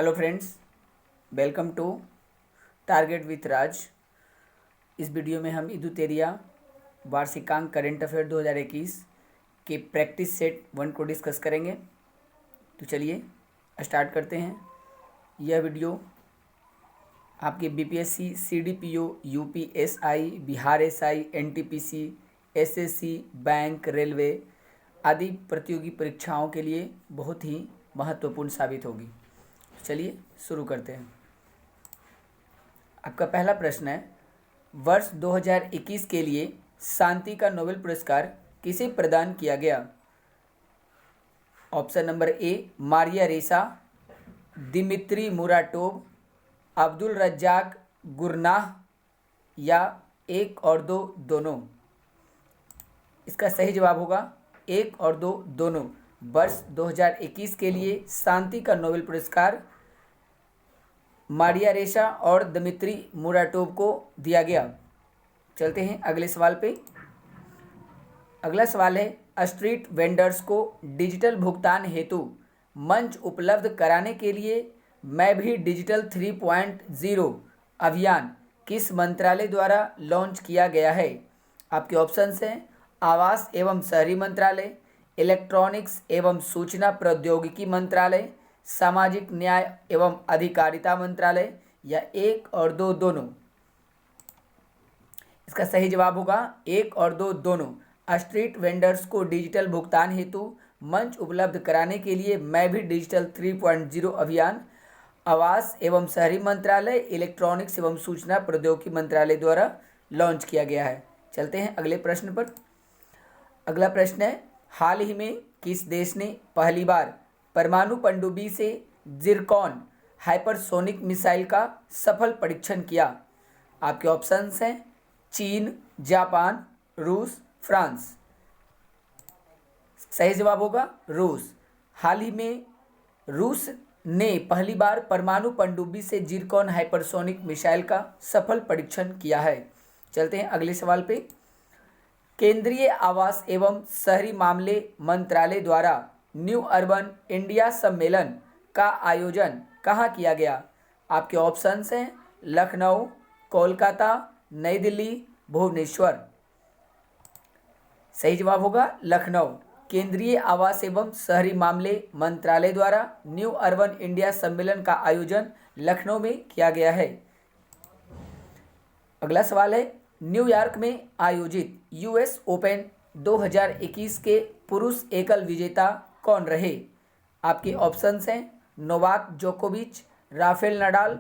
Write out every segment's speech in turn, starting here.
Hello friends, welcome to target with Raj. इस video में हम इदुतेरिया वार्षिकांक करेंट अफेयर 2021 के प्रैक्टिस सेट 1 को डिस्कस करेंगे। तो चलिए स्टार्ट करते हैं। यह वीडियो आपके BPSC, CDPO, UPSI, Bihar SI, NTPC, SSC, bank, railway आदि प्रतियोगी परीक्षाओं के लिए बहुत ही महत्वपूर्ण साबित होगी। चलिए शुरू करते हैं। आपका पहला प्रश्न है, वर्ष 2021 के लिए शांति का नोबेल पुरस्कार किसे प्रदान किया गया? ऑप्शन नंबर ए मारिया रेसा, Dmitry Muratov, Abdul Razzaq Gurnah या एक और दो दोनों। इसका सही जवाब होगा एक और दो दोनों। वर्ष 2021 के लिए शांति का नोबेल पुरस्कार मारिया रेसा और दिमित्री मुराटोव को दिया गया। चलते हैं अगले सवाल पे। अगला सवाल है, स्ट्रीट वेंडर्स को डिजिटल भुगतान हेतु मंच उपलब्ध कराने के लिए मैं भी डिजिटल 3.0 अभियान किस मंत्रालय द्वारा लॉन्च किया गया है? आपके ऑप्शंस हैं आवास एवं शहरी मंत्रालय, इलेक्ट्रॉनिक्स एवं सूचना प्रौद्योगिकी मंत्रालय, सामाजिक न्याय एवं अधिकारिता मंत्रालय या एक और दो दोनों। इसका सही जवाब होगा एक और दो दोनों। स्ट्रीट वेंडर्स को डिजिटल भुगतान हेतु मंच उपलब्ध कराने के लिए मैं भी डिजिटल 3.0 अभियान आवास एवं शहरी मंत्रालय, इलेक्ट्रॉनिक्स एवं सूचना प्रौद्योगिकी मंत्रालय द्वारा लॉन्च किया गया है। चलते हैं अगले प्रश्न पर। अगला प्रश्न है, हाल ही में किस देश ने पहली बार परमाणु पनडुब्बी से जिरकॉन हाइपरसोनिक मिसाइल का सफल परीक्षण किया? आपके ऑप्शंस हैं चीन, जापान, रूस, फ्रांस। सही जवाब होगा रूस। हाल ही में रूस ने पहली बार परमाणु पनडुब्बी से जिरकॉन हाइपरसोनिक मिसाइल का सफल परीक्षण किया है। चलते हैं अगले सवाल पे। केंद्रीय आवास एवं शहरी मामले मंत्रालय द्वारा न्यू अर्बन इंडिया सम्मेलन का आयोजन कहाँ किया गया? आपके ऑप्शंस हैं लखनऊ, कोलकाता, नई दिल्ली, भुवनेश्वर। सही जवाब होगा लखनऊ। केंद्रीय आवास एवं शहरी मामले मंत्रालय द्वारा न्यू अर्बन इंडिया सम्मेलन का आयोजन लखनऊ में किया गया है। अगला सवाल है, न्यूयॉर्क में आयोजित यूएस ओपन 2021 के पुरुष एकल विजेता कौन रहे? आपके ऑप्शंस हैं नोवाक जोकोविच, Rafael Nadal,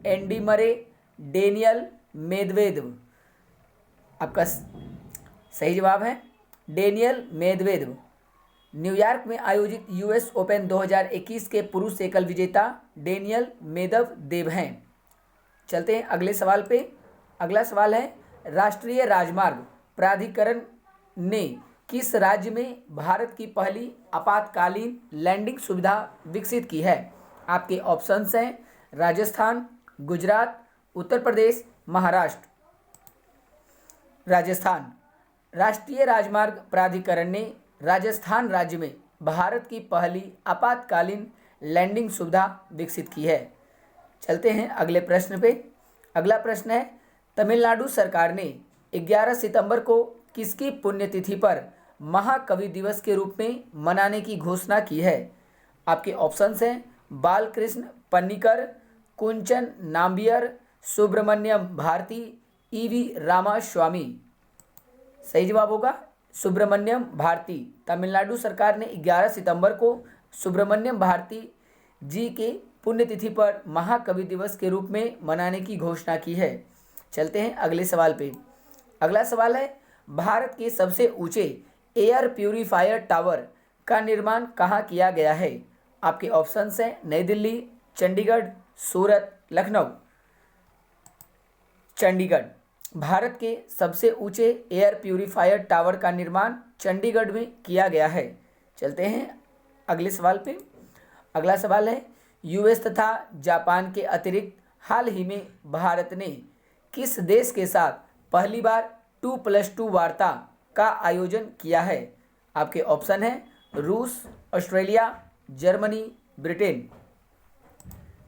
Andy Murray, Daniel Medvedev. आपका सही जवाब है डेनियल मेदवेदेव। न्यूयॉर्क में आयोजित यूएस ओपन 2021 के पुरुष एकल विजेता डेनियल मेदवेदेव हैं। चलते हैं अगले सवाल पे। अगला सवाल है, राष्ट्रीय राजमार्ग प्राधिकरण ने किस राज्य में भारत की पहली आपातकालीन लैंडिंग सुविधा विकसित की है? आपके ऑप्शंस हैं राजस्थान, गुजरात, उत्तर प्रदेश, महाराष्ट्र। राजस्थान। राष्ट्रीय राजमार्ग प्राधिकरण ने राजस्थान राज्य में भारत की पहली आपातकालीन लैंडिंग सुविधा विकसित की है। चलते हैं अगले प्रश्न पे। अगला प्रश्न है, तमिलनाडु सरकार ने 11 सितंबर को किसकी पुण्यतिथि पर महाकवि दिवस के रूप में मनाने की घोषणा की है? आपके ऑप्शंस हैं बालकृष्ण पन्निकर, कुंचन नाम्बियर, सुब्रमण्यम भारती, ईवी रामास्वामी। सही जवाब होगा सुब्रमण्यम भारती। तमिलनाडु सरकार ने 11 सितंबर को सुब्रमण्यम भारती जी के पुण्यतिथि पर महाकवि दिवस के रूप में मनाने की घोषणा की है। चलते हैं अगले सवाल पे। अगला सवाल है, भारत के सबसे ऊंचे एयर प्यूरीफायर टावर का निर्माण कहाँ किया गया है? आपके ऑप्शंस हैं नई दिल्ली, चंडीगढ़, सूरत, लखनऊ। चंडीगढ़। भारत के सबसे ऊंचे एयर प्यूरीफायर टावर का निर्माण चंडीगढ़ में किया गया है। चलते हैं अगले सवाल पे। अगला सवाल है, यूएस तथा जापान के अतिरिक्त हाल ही में भारत ने किस देश के साथ पहली बार 2+2 वार्ता का आयोजन किया है? आपके ऑप्शन हैं रूस, ऑस्ट्रेलिया, जर्मनी, ब्रिटेन।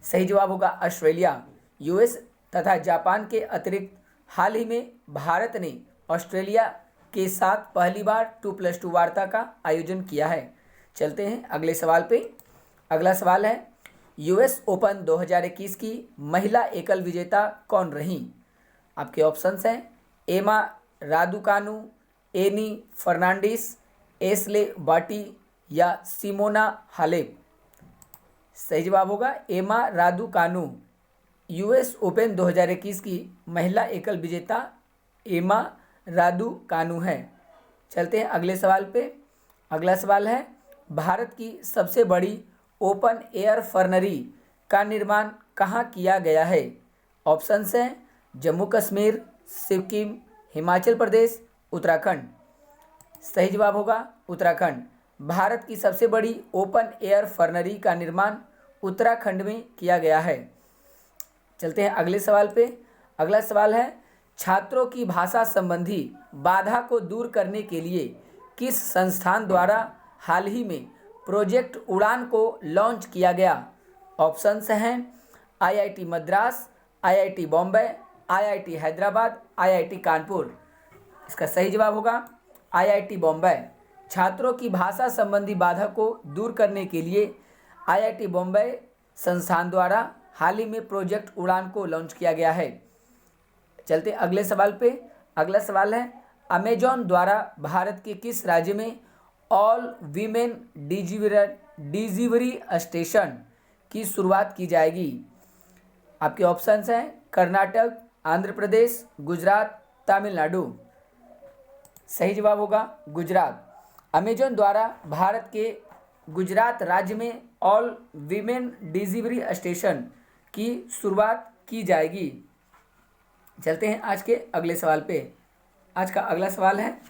सही जवाब होगा ऑस्ट्रेलिया। यूएस तथा जापान के अतिरिक्त हाल ही में भारत ने ऑस्ट्रेलिया के साथ पहली बार 2+2 वार्ता का आयोजन किया है। चलते हैं अगले सवाल पे। अगला सवाल है, यूएस ओपन 2021 की महिला एकल विजेता कौन रहीं? आपके ऑप्शंस हैं एमा रादुकानु, एनी फर्नांडिस, एस्ले बाटी या सिमोना हालेप। सही जवाब होगा एमा रादुकानु। यूएस ओपन 2021 की महिला एकल विजेता एमा रादुकानु है। चलते हैं अगले सवाल पे। अगला सवाल है, भारत की सबसे बड़ी ओपन एयर फर्नरी का निर्माण कहाँ किया गया है? ऑप्शंस हैं जम्मू कश्मीर, सिक्किम, हिमाचल प्रदेश, उत्तराखंड। सही जवाब होगा उत्तराखंड। भारत की सबसे बड़ी ओपन एयर फर्नरी का निर्माण उत्तराखंड में किया गया है। चलते हैं अगले सवाल पे। अगला सवाल है, छात्रों की भाषा संबंधी बाधा को दूर करने के लिए किस संस्थान द्वारा हाल ही में प्रोजेक्ट उड़ान को लॉन्च किया गया? ऑप्शंस हैं IIT Madras, IIT Bombay, IIT Hyderabad, IIT Kanpur. इसका सही जवाब होगा आईआईटी बॉम्बे। छात्रों की भाषा संबंधी बाधा को दूर करने के लिए आईआईटी बॉम्बे संस्थान द्वारा हाल ही में प्रोजेक्ट उड़ान को लॉन्च किया गया है। चलते अगले सवाल पे। अगला सवाल है, अमेजॉन द्वारा भारत के किस राज्य में ऑल वीमेन डिलीवरी स्टेशन की शुरुआत की जाएगी? आपके ऑप्शंस हैं कर्नाटक, आंध्र प्रदेश, गुजरात, तमिलनाडु। सही जवाब होगा गुजरात। अमेजॉन द्वारा भारत के गुजरात राज्य में ऑल वीमेन डिलीवरी स्टेशन की शुरुआत की जाएगी। चलते हैं आज के अगले सवाल पे। आज का अगला सवाल है,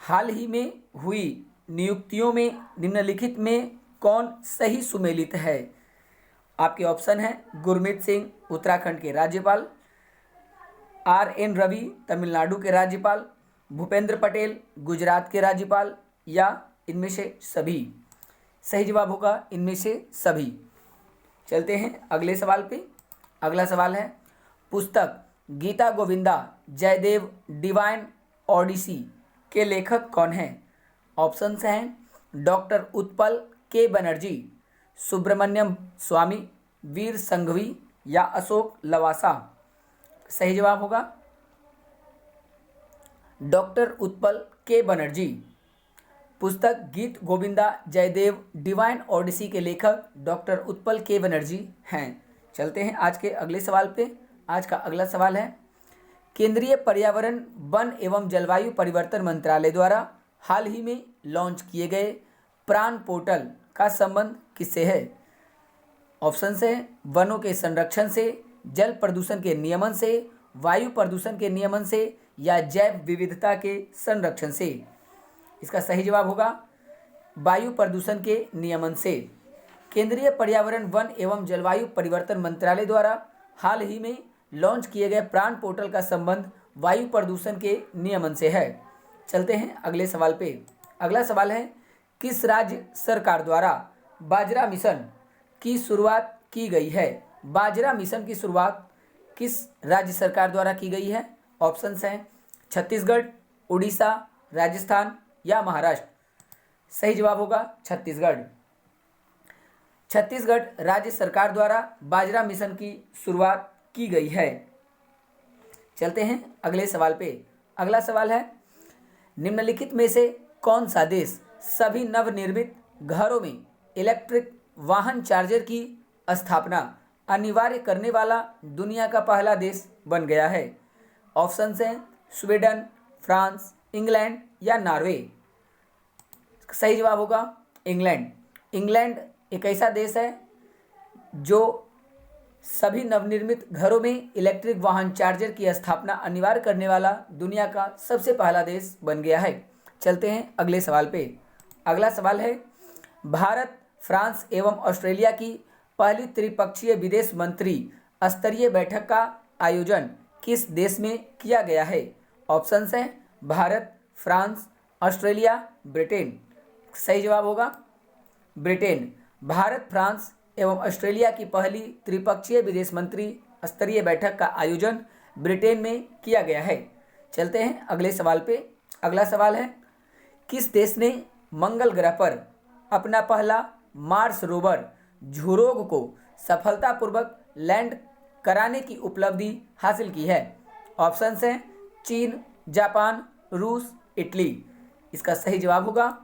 हाल ही में हुई नियुक्तियों में निम्नलिखित में कौन सही सुमेलित है? आपके ऑप्शन है गुरमीत सिंह उत्तराखंड के राज्यपाल, आर.एन. रवि तमिलनाडु के राज्यपाल, भूपेंद्र पटेल गुजरात के राज्यपाल या इनमें से सभी। सही जवाब होगा इनमें से सभी। चलते हैं अगले सवाल पे। अगला सवाल है, पुस्तक गीता गोविंदा जयदेव डिवाइन ओडिसी के लेखक कौन हैं? ऑप्शंस हैं डॉक्टर उत्पल के बनर्जी, सुब्रमण्यम स्वामी, वीर संघवी या अशोक लवासा। सही जवाब होगा डॉक्टर उत्पल के बनर्जी। पुस्तक गीत गोविंदा जयदेव डिवाइन ओडिसी के लेखक डॉक्टर उत्पल के बनर्जी हैं। चलते हैं आज के अगले सवाल पे। आज का अगला सवाल है, केंद्रीय पर्यावरण वन एवं जलवायु परिवर्तन मंत्रालय द्वारा हाल ही में लॉन्च किए गए प्राण पोर्टल का संबंध किससे है? ऑप्शन है वनों के संरक्षण से, जल प्रदूषण के नियमन से, वायु प्रदूषण के नियमन से या जैव विविधता के संरक्षण से। इसका सही जवाब होगा वायु प्रदूषण के नियमन से। केंद्रीय पर्यावरण वन एवं जलवायु परिवर्तन मंत्रालय द्वारा हाल ही में लॉन्च किए गए प्राण पोर्टल का संबंध वायु प्रदूषण के नियमन से है। चलते हैं अगले सवाल पे। अगला सवाल है, किस राज्य सरकार द्वारा बाजरा मिशन की शुरुआत की गई है? बाजरा मिशन की शुरुआत किस राज्य सरकार द्वारा की गई है? ऑप्शंस हैं छत्तीसगढ़, उड़ीसा, राजस्थान या महाराष्ट्र। सही जवाब होगा छत्तीसगढ़। छत्तीसगढ़ राज्य सरकार द्वारा बाजरा मिशन की शुरुआत की गई है। चलते हैं अगले सवाल पे। अगला सवाल है, निम्नलिखित में से कौन सा देश सभी नवनिर्मित घरों में इलेक्ट्रिक वाहन चार्जर की स्थापना अनिवार्य करने वाला दुनिया का पहला देश बन गया है? ऑप्शंस हैं स्वीडन, फ्रांस, इंग्लैंड या नॉर्वे। सही जवाब होगा इंग्लैंड। इंग्लैंड एक ऐसा देश है जो सभी नवनिर्मित घरों में इलेक्ट्रिक वाहन चार्जर की स्थापना अनिवार्य करने वाला दुनिया का सबसे पहला देश बन गया है। चलते हैं अगले सवाल पे। अगला सवाल है, भारत, फ्रांस एवं ऑस्ट्रेलिया की पहली त्रिपक्षीय विदेश मंत्री स्तरीय बैठक का आयोजन किस देश में किया गया है? ऑप्शंस हैं भारत, फ्रांस, ऑस्ट्रेलिया, ब्रिटेन। सही जवाब होगा ब्रिटेन। भारत, फ्रांस एवं ऑस्ट्रेलिया की पहली त्रिपक्षीय विदेश मंत्री स्तरीय बैठक का आयोजन ब्रिटेन में किया गया है। चलते हैं अगले सवाल पे। अगला सवाल है, किस देश ने मंगल ग्रह पर अपना पहला मार्स रोवर झुरोग को सफलतापूर्वक लैंड कराने की उपलब्धि हासिल की है? ऑप्शंस हैं चीन, जापान, रूस, इटली। इसका सही जवाब होगा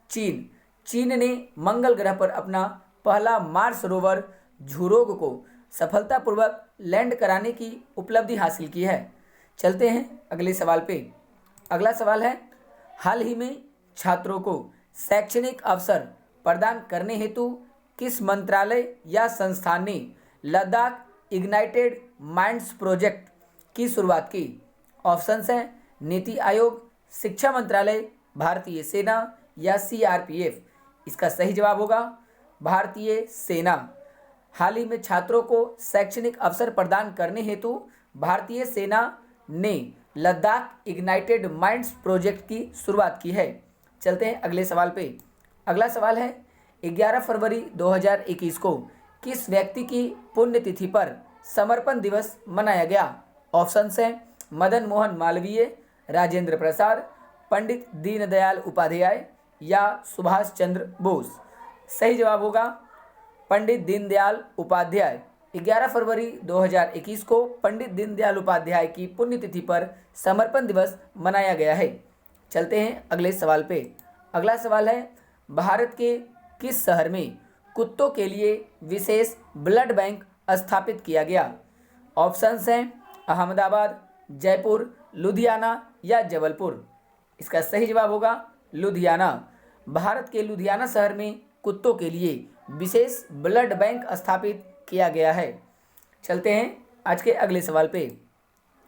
चीन। चीन ने मंगल ग्रह पर अपना पहला मार्स रोवर झुरोग को सफलतापूर्वक लैंड कराने की उपलब्धि हासिल की है। चलते हैं अगले सवाल पे। अगला सवाल है, हाल ही में छात्रों को शैक्षणिक अवसर प्रदान करने हेतु किस मंत्रालय या संस्थान ने लद्दाख इग्नाइटेड माइंड्स प्रोजेक्ट की शुरुआत की? ऑप्शंस हैं नीति आयोग, शिक्षा मंत्रालय, भारतीय सेना या सीआरपीएफ। इसका सही जवाब होगा भारतीय सेना। हाल ही में छात्रों को शैक्षणिक अवसर प्रदान करने हेतु भारतीय सेना ने लद्दाख इग्नाइटेड माइंड्स प्रोजेक्ट की शुरुआत की है। चलते हैं अगले सवाल पे। अगला सवाल है, 11 फरवरी 2021 को किस व्यक्ति की पुण्यतिथि पर समर्पण दिवस मनाया गया? ऑप्शंस हैं मदन मोहन मालवीय, राजेंद्र प्रसाद, पंडित दीनदयाल उपाध्याय या सुभाष चंद्र बोस। सही जवाब होगा पंडित दीनदयाल उपाध्याय। 11 फरवरी 2021 को पंडित दीनदयाल उपाध्याय की पुण्यतिथि पर समर्पण दिवस मनाया गया है। चलते हैं अगले सवाल पे। अगला सवाल है, भारत के किस शहर में कुत्तों के लिए विशेष ब्लड बैंक स्थापित किया गया? ऑप्शंस हैं अहमदाबाद, जयपुर, लुधियाना या जबलपुर। इसका सही जवाब होगा लुधियाना। भारत के लुधियाना शहर में कुत्तों के लिए विशेष ब्लड बैंक स्थापित किया गया है। चलते हैं आज के अगले सवाल पे।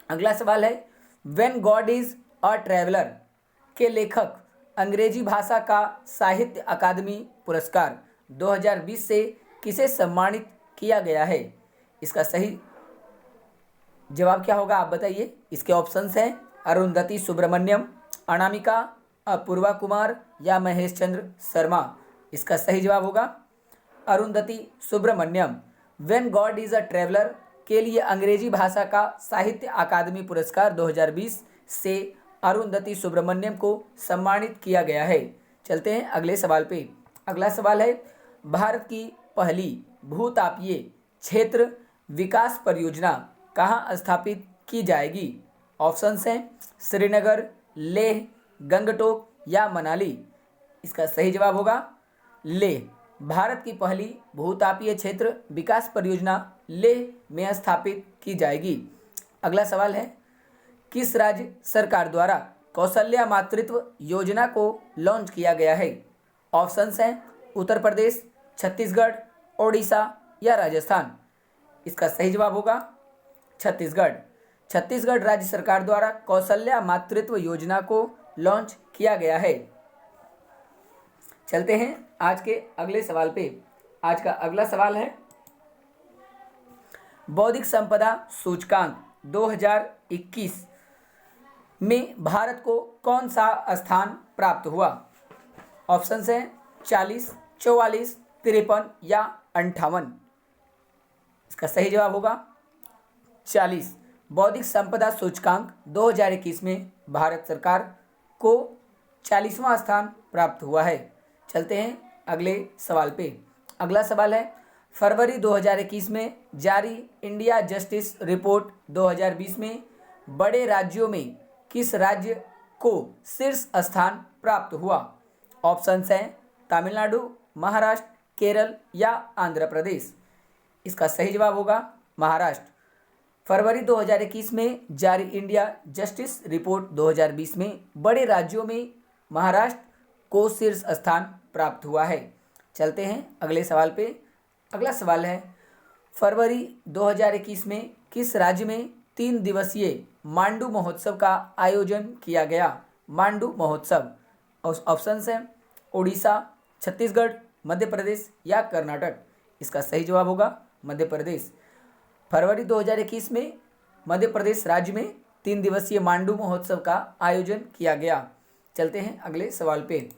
अगला सवाल है, when god is a traveller के लेखक अंग्रेजी भाषा का साहित्य अकादमी पुरस्कार 2020 से किसे सम्मानित किया गया है? इसका सही जवाब क्या होगा आप बताइए। इसके ऑप्शंस हैं अरुंधति सुब्रमण्यम, अनामिका, अपूर्वा कुमार या महेश चंद्र शर्मा। इसका सही जवाब होगा Arundhati Subramaniam. When god is a traveller के लिए अंग्रेजी भाषा का साहित्य अकादमी पुरस्कार 2020 से अरुंधति सुब्रमण्यम को सम्मानित किया गया है। चलते हैं अगले सवाल पे। अगला सवाल है, भारत की पहली भूतापीय क्षेत्र विकास परियोजना कहाँ स्थापित की जाएगी? ऑप्शंस हैं श्रीनगर, लेह, गंगटोक या मनाली। इसका सही जवाब होगा लेह। भारत की पहली भूतापीय क्षेत्र विकास परियोजना लेह में स्थापित की जाएगी। अगला सवाल है, किस राज्य सरकार द्वारा कौशल्या मातृत्व योजना को लॉन्च किया गया है? ऑप्शंस हैं उत्तर प्रदेश, छत्तीसगढ़, ओडिशा या राजस्थान। इसका सही जवाब होगा छत्तीसगढ़। छत्तीसगढ़ राज्य सरकार द्वारा कौशल्या मातृत्व योजना को लॉन्च किया गया है। चलते हैं आज के अगले सवाल पे। आज का अगला सवाल है, बौद्धिक संपदा सूचकांक 2021 में भारत को कौन सा स्थान प्राप्त हुआ? ऑप्शंस हैं 40, 44, 53 या 58। इसका सही जवाब होगा 40। बौद्धिक संपदा सूचकांक 2021 में भारत सरकार को 40वां स्थान प्राप्त हुआ है। चलते हैं अगले सवाल पे। अगला सवाल है, फरवरी 2021 में जारी इंडिया जस्टिस रिपोर्ट 2020 में बड़े राज्यों में किस राज्य को शीर्ष स्थान प्राप्त हुआ? ऑप्शंस हैं तमिलनाडु, महाराष्ट्र, केरल या आंध्र प्रदेश। इसका सही जवाब होगा महाराष्ट्र। फरवरी 2021 में जारी इंडिया जस्टिस रिपोर्ट 2020 में बड़े राज्यों में महाराष्ट्र को शीर्ष स्थान प्राप्त हुआ है। चलते हैं अगले सवाल पे। अगला सवाल है, फरवरी 2021 में किस राज्य में 3 दिवसीय मांडू महोत्सव का आयोजन किया गया? मांडू महोत्सव। ऑप्शंस हैं उड़ीसा, छत्तीसगढ़, मध्य प्रदेश या कर्नाटक। इसका सही जवाब होगा मध्य प्रदेश। फरवरी 2021 में मध्य प्रदेश राज्य में 3 दिवसीय मांडू महोत्सव का आयोजन किया गया। चलते हैं अगले सवाल पे।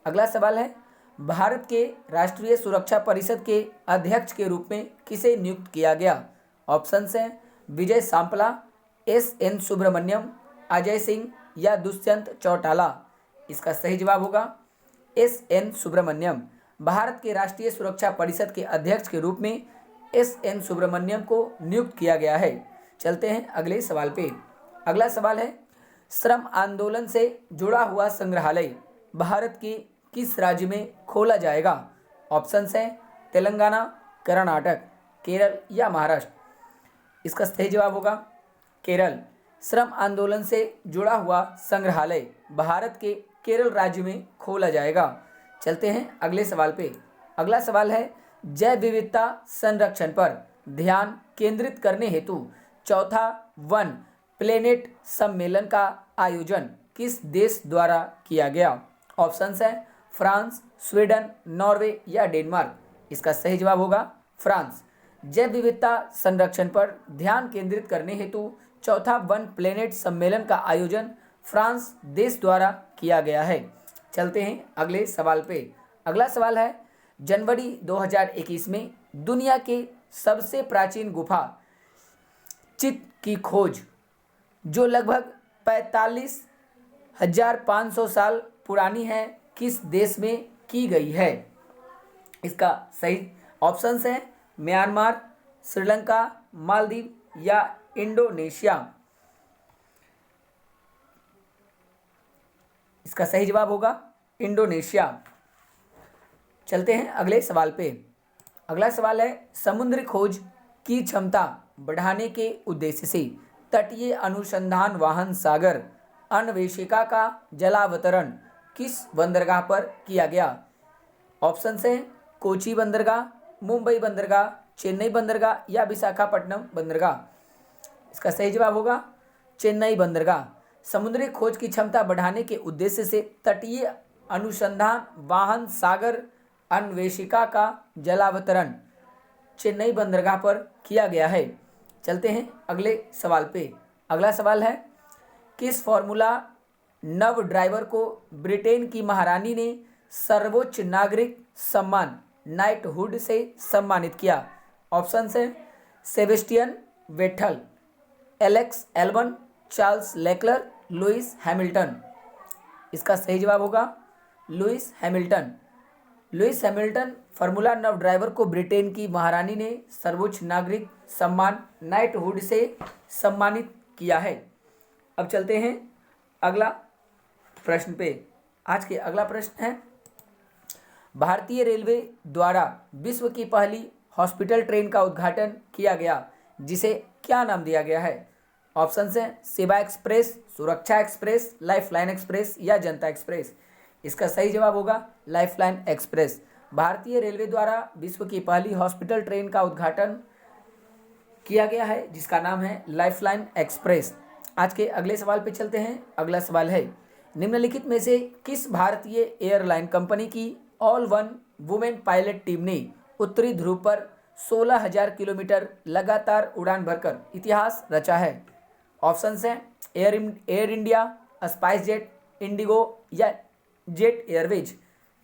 अगला सवाल है, भारत के राष्ट्रीय सुरक्षा परिषद के अध्यक्ष के रूप में किसे नियुक्त किया गया? ऑप्शंस हैं विजय सांपला, एस.एन. सुब्रमण्यम, अजय सिंह या दुष्यंत चौटाला। इसका सही जवाब होगा एस.एन. सुब्रमण्यम। भारत के राष्ट्रीय सुरक्षा परिषद के अध्यक्ष के रूप में एस.एन. सुब्रमण्यम को नियुक्त किया गया है। चलते हैं अगले सवाल पे। अगला सवाल है, श्रम आंदोलन से जुड़ा हुआ संग्रहालय भारत के किस राज्य में खोला जाएगा? ऑप्शंस हैं तेलंगाना, कर्नाटक, केरल या महाराष्ट्र। इसका सही जवाब होगा केरल। श्रम आंदोलन से जुड़ा हुआ संग्रहालय भारत के केरल राज्य में खोला जाएगा। चलते हैं अगले सवाल पे। अगला सवाल है, जैव विविधता संरक्षण पर ध्यान केंद्रित करने हेतु चौथा वन प्लेनेट सम्मेलन का आयोजन किस देश द्वारा किया गया? ऑप्शंस हैं फ्रांस, स्वीडन, नॉर्वे या डेनमार्क। इसका सही जवाब होगा फ्रांस। जैव विविधता संरक्षण पर ध्यान केंद्रित करने हेतु चौथा वन प्लेनेट सम्मेलन का आयोजन फ्रांस देश द्वारा किया गया है। चलते हैं अगले सवाल पे। अगला सवाल है, जनवरी 2021 में दुनिया के सबसे प्राचीन गुफा चित की खोज जो लगभग 45,500 साल पुरानी है किस देश में की गई है? इसका सही ऑप्शंस हैं म्यांमार, श्रीलंका, मालदीव या इंडोनेशिया। इसका सही जवाब होगा इंडोनेशिया। चलते हैं अगले सवाल पे। अगला सवाल है, समुद्री खोज की क्षमता बढ़ाने के उद्देश्य से तटीय अनुसंधान वाहन सागर अन्वेषिका का जलावतरण किस बंदरगाह पर किया गया? ऑप्शंस हैं कोची बंदरगाह, मुंबई बंदरगाह, चेन्नई बंदरगाह या विशाखापट्टनम बंदरगाह। इसका सही जवाब होगा चेन्नई बंदरगाह। समुद्री खोज की क्षमता बढ़ाने के उद्देश्य से तटीय अनुसंधान वाहन सागर अन्वेषिका का जलावतरण चेन्नई बंदरगाह पर किया गया है। चलते हैं अगले सवाल पे। अगला सवाल है, किस फॉर्मूला नव ड्राइवर को ब्रिटेन की महारानी ने सर्वोच्च नागरिक सम्मान नाइटहुड से सम्मानित किया? ऑप्शंस हैं Sebastian Vettel, Alex eleven, Charles Leclerc, Lewis Hamilton. इसका सही जवाब होगा Lewis Hamilton. Lewis Hamilton formula नव ड्राइवर को ब्रिटेन की महारानी ने सर्वोच्च नागरिक सम्मान नाइटहुड से सम्मानित किया है। अब चलते हैं अगला प्रश्न पे। आज के अगला प्रश्न है, भारतीय रेलवे द्वारा विश्व की पहली हॉस्पिटल ट्रेन का उद्घाटन किया गया जिसे क्या नाम दिया गया है? ऑप्शंस हैं सेवा एक्सप्रेस, सुरक्षा एक्सप्रेस, लाइफलाइन एक्सप्रेस या जनता एक्सप्रेस। इसका सही जवाब होगा लाइफलाइन एक्सप्रेस। भारतीय रेलवे द्वारा विश्व की पहली हॉस्पिटल ट्रेन का उद्घाटन किया गया है जिसका नाम है लाइफलाइन एक्सप्रेस। आज के अगले सवाल पे चलते हैं। अगला सवाल है, निम्नलिखित में से किस भारतीय एयरलाइन कंपनी की all one women pilot team ने उत्तरी ध्रुव पर 16,000 किलोमीटर लगातार उड़ान भरकर इतिहास रचा है? ऑप्शंस हैं air India, spice jet, Indigo या जेट एयरवेज।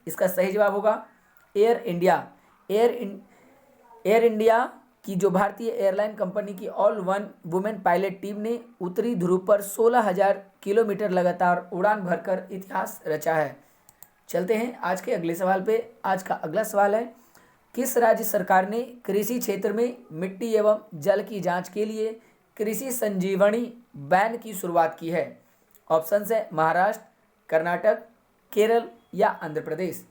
इसका सही जवाब होगा एयर इंडिया। एयर इंडिया की जो भारतीय एयरलाइन कंपनी की all one women pilot team ने उत्तरी ध्रुव पर 16,000 किलोमीटर लगातार उड़ान भरकर इतिहास रचा है। चलते हैं आज के अगले सवाल पे। आज का अगला सवाल है, किस राज्य सरकार ने कृषि क्षेत्र में मिट्टी एवं जल की जांच के लिए कृषि संजीवनी वैन की शुरुआत की है? ऑप्शंस है महाराष्ट्र, कर्नाटक, केरल या आंध्र प्रदेश।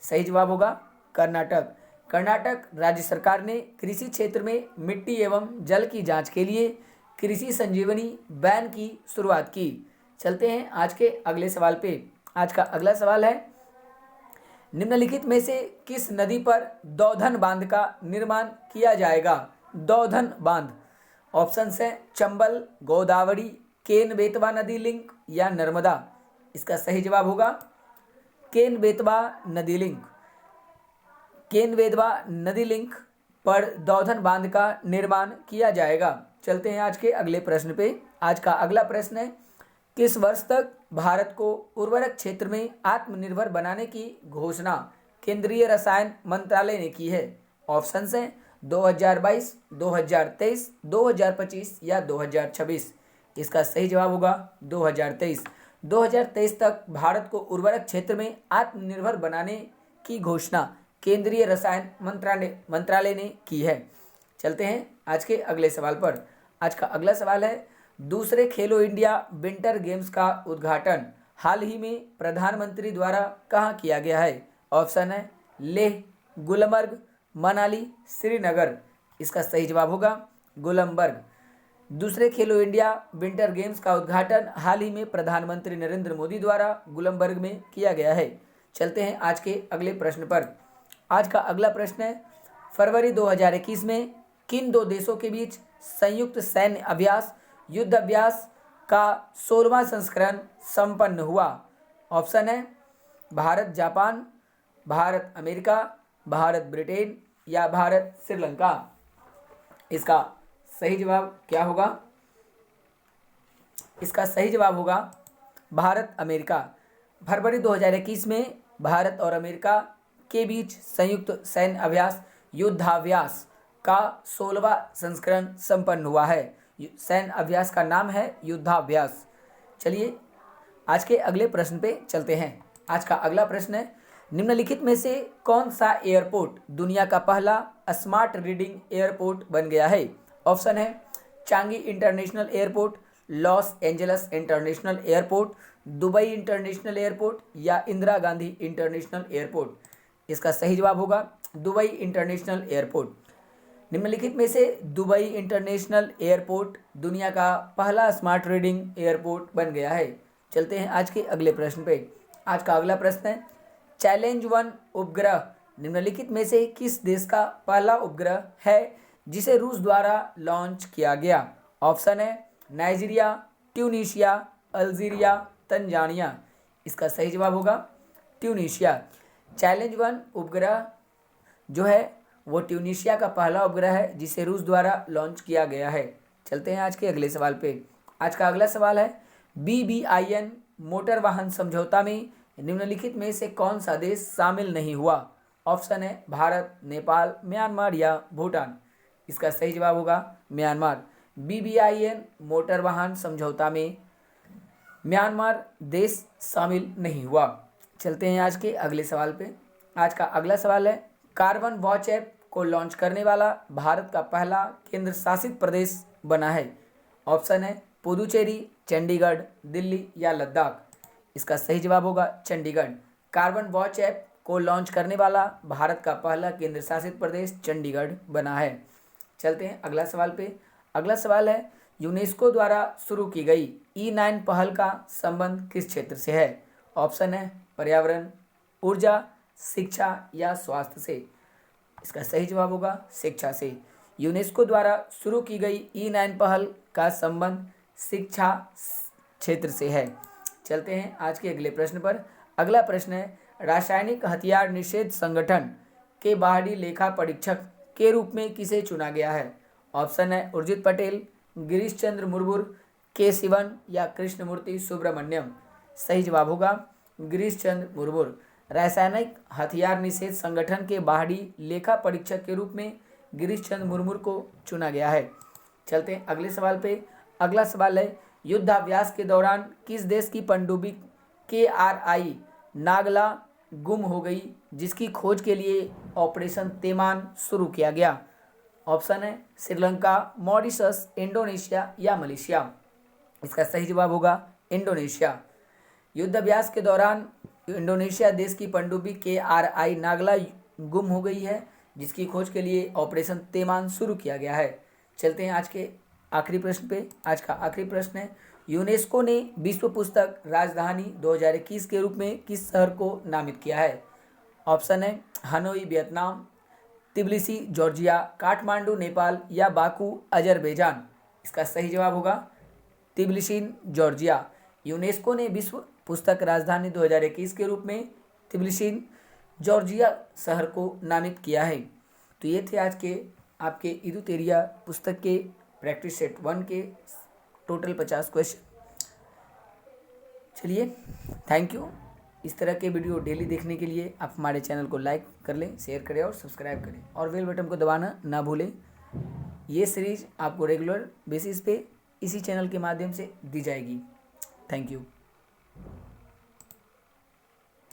सही जवाब होगा कर्नाटक। कर्नाटक राज्य सरकार ने कृषि क्षेत्र में मिट्टी एवं जल की जांच के लिए कृषि संजीवनी वैन की शुरुआत की। चलते हैं आज के अगले सवाल पे। आज का अगला सवाल है, निम्नलिखित में से किस नदी पर दौधन बांध का निर्माण किया जाएगा? दौधन बांध। ऑप्शंस हैं चंबल, गोदावरी, केन बेतवा नदी लिंक या नर्मदा। इसका सही जवाब होगा केन बेतवा नदी लिंक। केन बेतवा नदी लिंक पर दौधन बांध का निर्माण किया जाएगा। चलते हैं आज के अगले प्रश्न पे। आज का अगला प्रश्न है, किस वर्ष तक भारत को उर्वरक क्षेत्र में आत्मनिर्भर बनाने की घोषणा केंद्रीय रसायन मंत्रालय ने की है? ऑप्शंस हैं 2022, 2023, 2025 या 2026। इसका सही जवाब होगा 2023। 2023 तक भारत को उर्वरक क्षेत्र में आत्मनिर्भर बनाने की घोषणा केंद्रीय रसायन मंत्रालय ने की है। चलते हैं आज के अगले सवाल पर। आज का अगला सवाल है, दूसरे खेलो इंडिया विंटर गेम्स का उद्घाटन हाल ही में प्रधानमंत्री द्वारा कहाँ किया गया है? ऑप्शन है लेह, गुलमर्ग, मनाली, श्रीनगर। इसका सही जवाब होगा गुलमर्ग। दूसरे खेलो इंडिया विंटर गेम्स का उद्घाटन हाल ही में प्रधानमंत्री नरेंद्र मोदी द्वारा गुलमर्ग में किया गया है। चलते हैं आज के अगले प्रश्न पर। आज का अगला प्रश्न है, फरवरी 2021 में किन दो देशों के बीच संयुक्त सैन्य अभ्यास युद्ध अभ्यास का 16वां संस्करण संपन्न हुआ? ऑप्शन है Bharat Japan, Bharat America, Bharat Britain या भारत श्रीलंका। इसका सही जवाब क्या होगा? इसका सही जवाब होगा भारत अमेरिका। फरवरी 2021 में भारत और अमेरिका के बीच संयुक्त सैन्य अभ्यास युद्धाभ्यास का 16वां संस्करण संपन्न हुआ है। सैन्य अभ्यास का नाम है युद्धाभ्यास। चलिए आज के अगले प्रश्न पे चलते हैं। आज का अगला प्रश्न है, निम्नलिखित में से कौन सा एयरपोर्ट दुनिया का पहला स्मार्ट रीडिंग एयरपोर्ट बन गया है? ऑप्शन है Changi international airport, Los Angeles international airport, Dubai international airport या इंदिरा गांधी इंटरनेशनल एयरपोर्ट। इसका सही जवाब होगा दुबई इंटरनेशनल एयरपोर्ट। निम्नलिखित में से दुबई इंटरनेशनल एयरपोर्ट दुनिया का पहला स्मार्ट रीडिंग एयरपोर्ट बन गया है। चलते हैं आज के अगले प्रश्न पे। आज का अगला प्रश्न है, चैलेंज 1 उपग्रह निम्नलिखित में से किस देश का पहला उपग्रह है जिसे रूस द्वारा लॉन्च किया गया? ऑप्शन है नाइजीरिया, ट्यूनीशिया, अल्जीरिया, तंजानिया। इसका सही जवाब होगा ट्यूनीशिया। चैलेंज 1 उपग्रह जो है वो ट्यूनीशिया का पहला उपग्रह है जिसे रूस द्वारा लॉन्च किया गया है। चलते हैं आज के अगले सवाल पे। आज का अगला सवाल है, BBIN मोटर वाहन समझौता में निम्नलिखित में से कौन सा देश शामिल नहीं हुआ? ऑप्शन है भारत, नेपाल, म्यांमार या भूटान। इसका सही जवाब होगा म्यांमार। BBIN मोटर वाहन समझौता में म्यांमार देश शामिल नहीं हुआ। चलते हैं आज के अगले सवाल पे। आज का अगला सवाल है, कार्बन वॉच ऐप को लॉन्च करने वाला भारत का पहला केंद्र शासित प्रदेश बना है? ऑप्शन है पुदुचेरी, चंडीगढ़, दिल्ली या लद्दाख। इसका सही जवाब होगा चंडीगढ़। कार्बन वॉच ऐप को लॉन्च करने वाला भारत का पहला केंद्र शासित प्रदेश चंडीगढ़ बना है। चलते हैं अगला सवाल पे। अगला सवाल है, यूनेस्को द्वारा शुरू की गई E9 पहल का संबंध किस क्षेत्र से है? ऑप्शन है पर्यावरण, ऊर्जा, शिक्षा या स्वास्थ्य से। इसका सही जवाब होगा शिक्षा से। यूनेस्को द्वारा शुरू की गई E9 पहल का संबंध शिक्षा क्षेत्र से है। चलते हैं आज के अगले प्रश्न पर। अगला प्रश्न है, रासायनिक हथियार निषेध संगठन के बाहरी लेखा परीक्षक के रूप में किसे चुना गया है? ऑप्शन है उर्जित पटेल, गिरीश चंद्र मुर्मू, के सिवन या कृष्णमूर्ति सुब्रमण्यम। सही जवाब होगा गिरीश चंद्र मुर्मू। रासायनिक हथियार निषेध संगठन के बाहरी लेखा परीक्षक के रूप में गिरीश चंद्र मुर्मू को चुना गया है। चलते हैं अगले सवाल पे। अगला सवाल है, युद्धाभ्यास के दौरान किस देश की पनडुब्बी KRI नागला गुम हो गई जिसकी खोज के लिए ऑपरेशन तैमान शुरू किया गया? ऑप्शन है श्रीलंका, मॉरिशस, इंडोनेशिया या मलेशिया। इसका सही जवाब होगा इंडोनेशिया। युद्धाभ्यास के दौरान इंडोनेशिया देश की पनडुब्बी KRI नागला गुम हो गई है जिसकी खोज के लिए ऑपरेशन तैमान शुरू किया गया है। चलते हैं आज के आखिरी प्रश्न पे। आज का आखिरी प्रश्न है, यूनेस्को ने विश्व पुस्तक राजधानी 2021 के रूप में किस शहर को नामित किया है? ऑप्शन है Hanoi Vietnam, Tbilisi Georgia, Kathmandu Nepal या बाकू अजरबैजान। इसका सही जवाब होगा तिब्लिसी जॉर्जिया। यूनेस्को ने विश्व पुस्तक राजधानी 2021 के रूप में तिब्लिसी जॉर्जिया शहर को नामित किया है। तो ये थे आज के आपके चलिए, थैंक यू। इस तरह के वीडियो डेली देखने के लिए आप हमारे चैनल को लाइक कर लें, शेयर करें और सब्सक्राइब करें और बेल बटन को दबाना ना भूलें। ये सीरीज़ आपको रेगुलर बेसिस पे इसी चैनल के माध्यम से दी जाएगी। Thank you.